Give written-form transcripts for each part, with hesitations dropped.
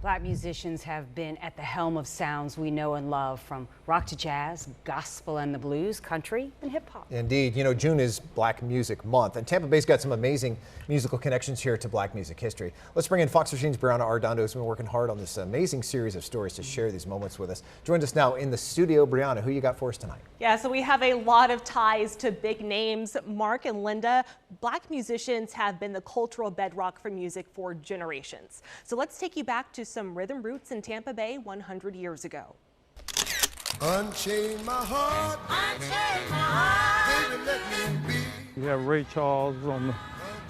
Black musicians have been at the helm of sounds we know and love, from rock to jazz, gospel and the blues, country and hip hop. Indeed. You know, June is Black Music Month, and Tampa Bay's got some amazing musical connections here to Black music history. Let's bring in Fox 13's Briona Arradondo, who's been working hard on this amazing series of stories to share these moments with us. Joins us now in the studio. Briona, who you got for us tonight? Yeah, so we have a lot of ties to big names. Mark and Linda, Black musicians have been the cultural bedrock for music for generations. So let's take you back to some rhythm roots in Tampa Bay 100 years ago. Unchain my heart, unchain my heart, baby, let me be. You have Ray Charles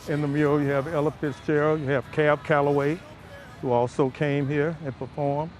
in the mule, you have Ella Fitzgerald, you have Calloway, who also came here and performed.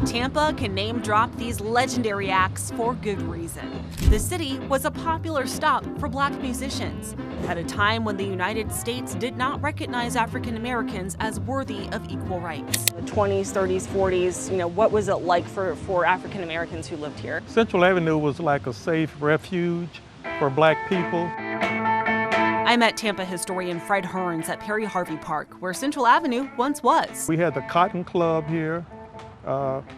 Tampa can name drop these legendary acts for good reason. The city was a popular stop for Black musicians at a time when the United States did not recognize African Americans as worthy of equal rights. The 20s, 30s, 40s, what was it like for African Americans who lived here? Central Avenue was like a safe refuge for Black people. I met Tampa historian Fred Hearns at Perry Harvey Park, where Central Avenue once was. We had the Cotton Club here.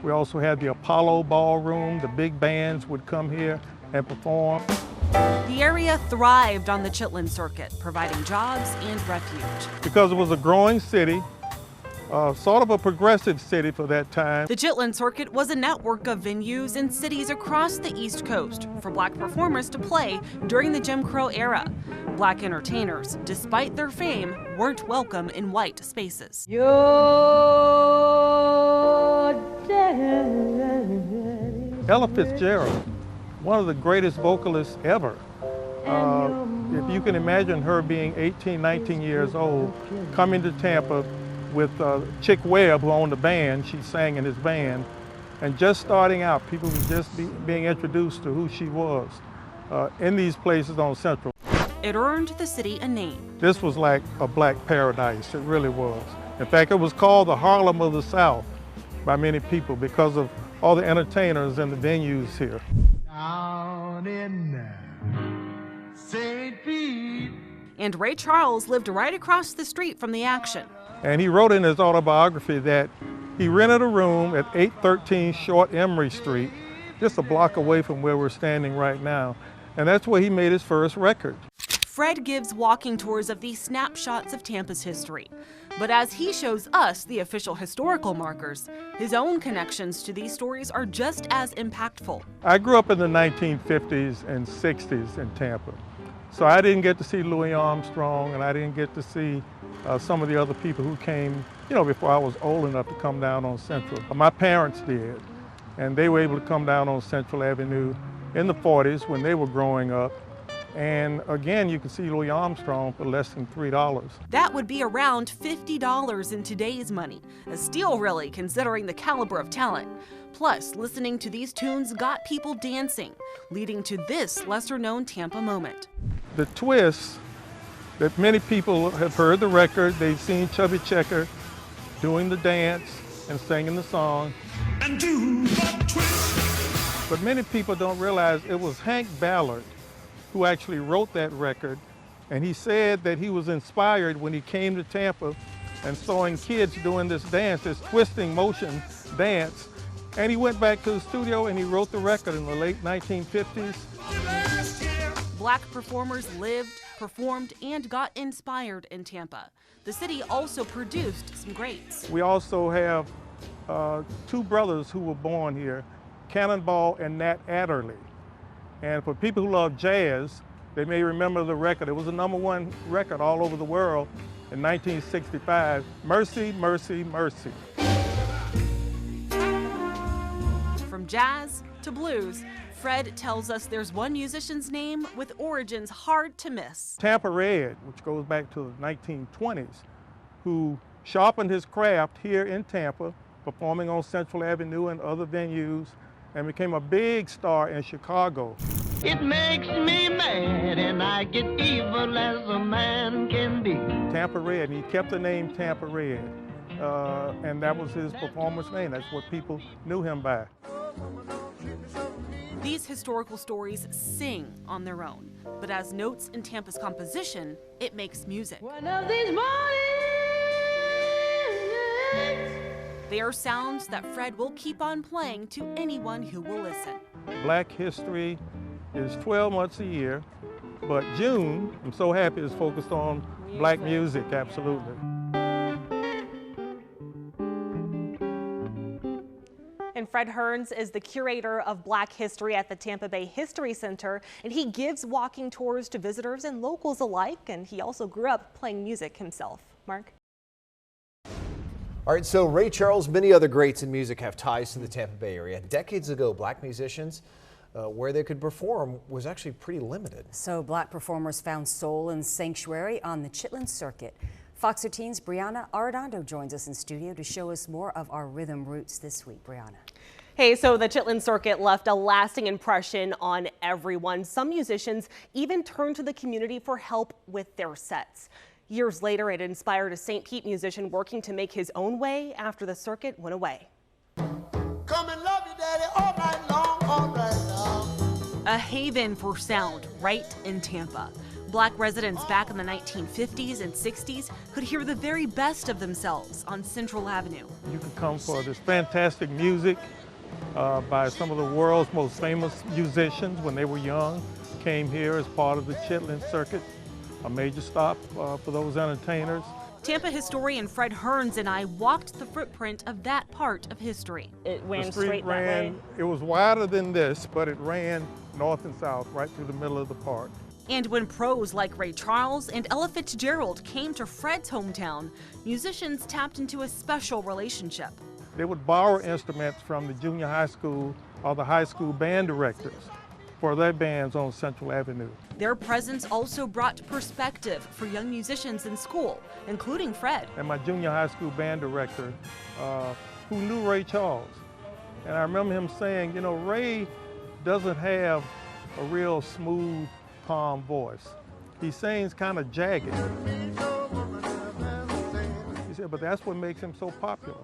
We also had the Apollo Ballroom. The big bands would come here and perform. The area thrived on the Chitlin Circuit, providing jobs and refuge. Because it was a growing city, sort of a progressive city for that time. The Chitlin Circuit was a network of venues in cities across the East Coast for Black performers to play during the Jim Crow era. Black entertainers, despite their fame, weren't welcome in white spaces. Ella Fitzgerald, one of the greatest vocalists ever. If you can imagine her being 18, 19 years old, coming to Tampa with Chick Webb, who owned the band. She sang in his band, and just starting out, people were just being introduced to who she was in these places on Central. It earned the city a name. This was like a Black paradise, it really was. In fact, it was called the Harlem of the South by many people because of all the entertainers and the venues here. Down in St. Pete. And Ray Charles lived right across the street from the action. And he wrote in his autobiography that he rented a room at 813 Short Emory Street, just a block away from where we're standing right now. And that's where he made his first record. Fred gives walking tours of these snapshots of Tampa's history. But as he shows us the official historical markers, his own connections to these stories are just as impactful. I grew up in the 1950s and 60s in Tampa. So I didn't get to see Louis Armstrong, and I didn't get to see some of the other people who came, before I was old enough to come down on Central. My parents did, and they were able to come down on Central Avenue in the 40s when they were growing up. And again, you can see Louis Armstrong for less than $3. That would be around $50 in today's money, a steal really, considering the caliber of talent. Plus, listening to these tunes got people dancing, leading to this lesser-known Tampa moment. The twist that many people have heard the record, they've seen Chubby Checker doing the dance and singing the song. And do the twist. But many people don't realize it was Hank Ballard who actually wrote that record, and he said that he was inspired when he came to Tampa and saw kids doing this dance, this twisting motion dance, and he went back to the studio and he wrote the record in the late 1950s. Black performers lived, performed, and got inspired in Tampa. The city also produced some greats. We also have two brothers who were born here, Cannonball and Nat Adderley. And for people who love jazz, they may remember the record. It was a #1 record all over the world in 1965, Mercy, Mercy, Mercy. From jazz to blues, Fred tells us there's one musician's name with origins hard to miss. Tampa Red, which goes back to the 1920s, who sharpened his craft here in Tampa, performing on Central Avenue and other venues, and became a big star in Chicago. It makes me mad and I get evil as a man can be. Tampa Red, and he kept the name Tampa Red, and that was his performance name. That's what people knew him by. These historical stories sing on their own, but as notes in Tampa's composition, it makes music. One of these mornings They are sounds that Fred will keep on playing to anyone who will listen. Black History is 12 months a year, but June, I'm so happy, is focused on black music, absolutely. And Fred Hearns is the curator of Black History at the Tampa Bay History Center, and he gives walking tours to visitors and locals alike, and he also grew up playing music himself. Mark? All right, so Ray Charles, many other greats in music have ties to the Tampa Bay area. Decades ago, black musicians, where they could perform was actually pretty limited. So black performers found soul and sanctuary on the Chitlin Circuit. Fox 13's Briona Arradondo joins us in studio to show us more of our rhythm roots this week. Briona. Hey, so the Chitlin Circuit left a lasting impression on everyone. Some musicians even turned to the community for help with their sets. Years later, it inspired a St. Pete musician working to make his own way after the circuit went away. Come and love you, daddy, all night long, all right now. A haven for sound right in Tampa. Black residents back in the 1950s and 60s could hear the very best of themselves on Central Avenue. You can come for this fantastic music by some of the world's most famous musicians when they were young, came here as part of the Chitlin Circuit, a major stop for those entertainers. Tampa historian Fred Hearns and I walked the footprint of that part of history. It ran The street straight that way. it was wider than this, but it ran north and south right through the middle of the park. And when pros like Ray Charles and Ella Fitzgerald came to Fred's hometown, musicians tapped into a special relationship. They would borrow instruments from the junior high school or the high school band directors for their bands on Central Avenue. Their presence also brought perspective for young musicians in school, including Fred. And my junior high school band director, who knew Ray Charles. And I remember him saying, you know, Ray doesn't have a real smooth, calm voice. He sings kind of jagged. He said, but that's what makes him so popular.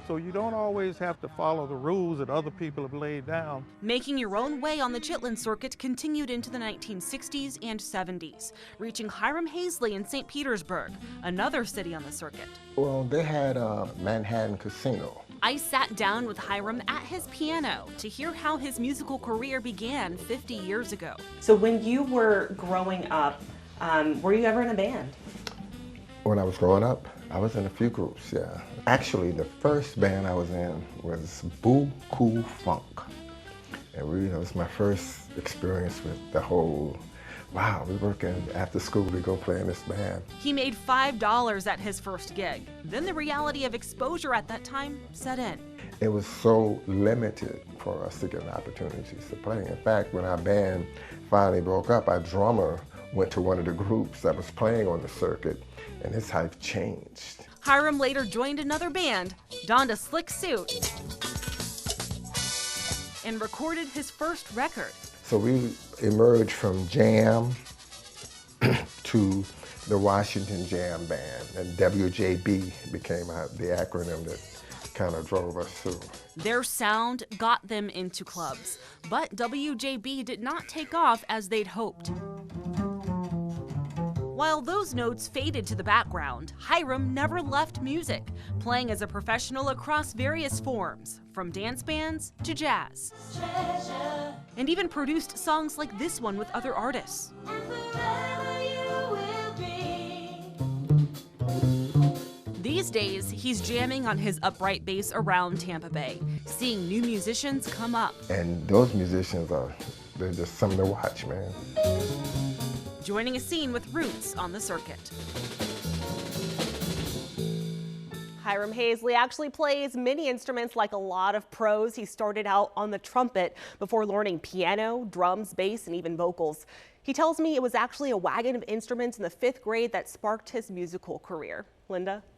So you don't always have to follow the rules that other people have laid down. Making your own way on the Chitlin Circuit continued into the 1960s and 70s, reaching Hiram Hazley in St. Petersburg, another city on the circuit. Well, they had a Manhattan casino. I sat down with Hiram at his piano to hear how his musical career began 50 years ago. So when you were growing up, were you ever in a band? When I was growing up, I was in a few groups, yeah. Actually, the first band I was in was Boo Cool Funk. And it was my first experience with the whole, wow, we're working after school to go play in this band. He made $5 at his first gig. Then the reality of exposure at that time set in. It was so limited for us to get opportunities to play. In fact, when our band finally broke up, our drummer went to one of the groups that was playing on the circuit, and his life changed. Hiram later joined another band, donned a slick suit, and recorded his first record. So we emerged from jam to the Washington Jam Band, and WJB became the acronym that kind of drove us through. Their sound got them into clubs, but WJB did not take off as they'd hoped. While those notes faded to the background, Hiram never left music, playing as a professional across various forms, from dance bands to jazz. Treasure. And even produced songs like this one with other artists. These days, he's jamming on his upright bass around Tampa Bay, seeing new musicians come up. And those musicians they're just something to watch, man. Joining a scene with roots on the circuit. Hiram Hazley actually plays many instruments like a lot of pros. He started out on the trumpet before learning piano, drums, bass, and even vocals. He tells me it was actually a wagon of instruments in the 5th grade that sparked his musical career. Linda?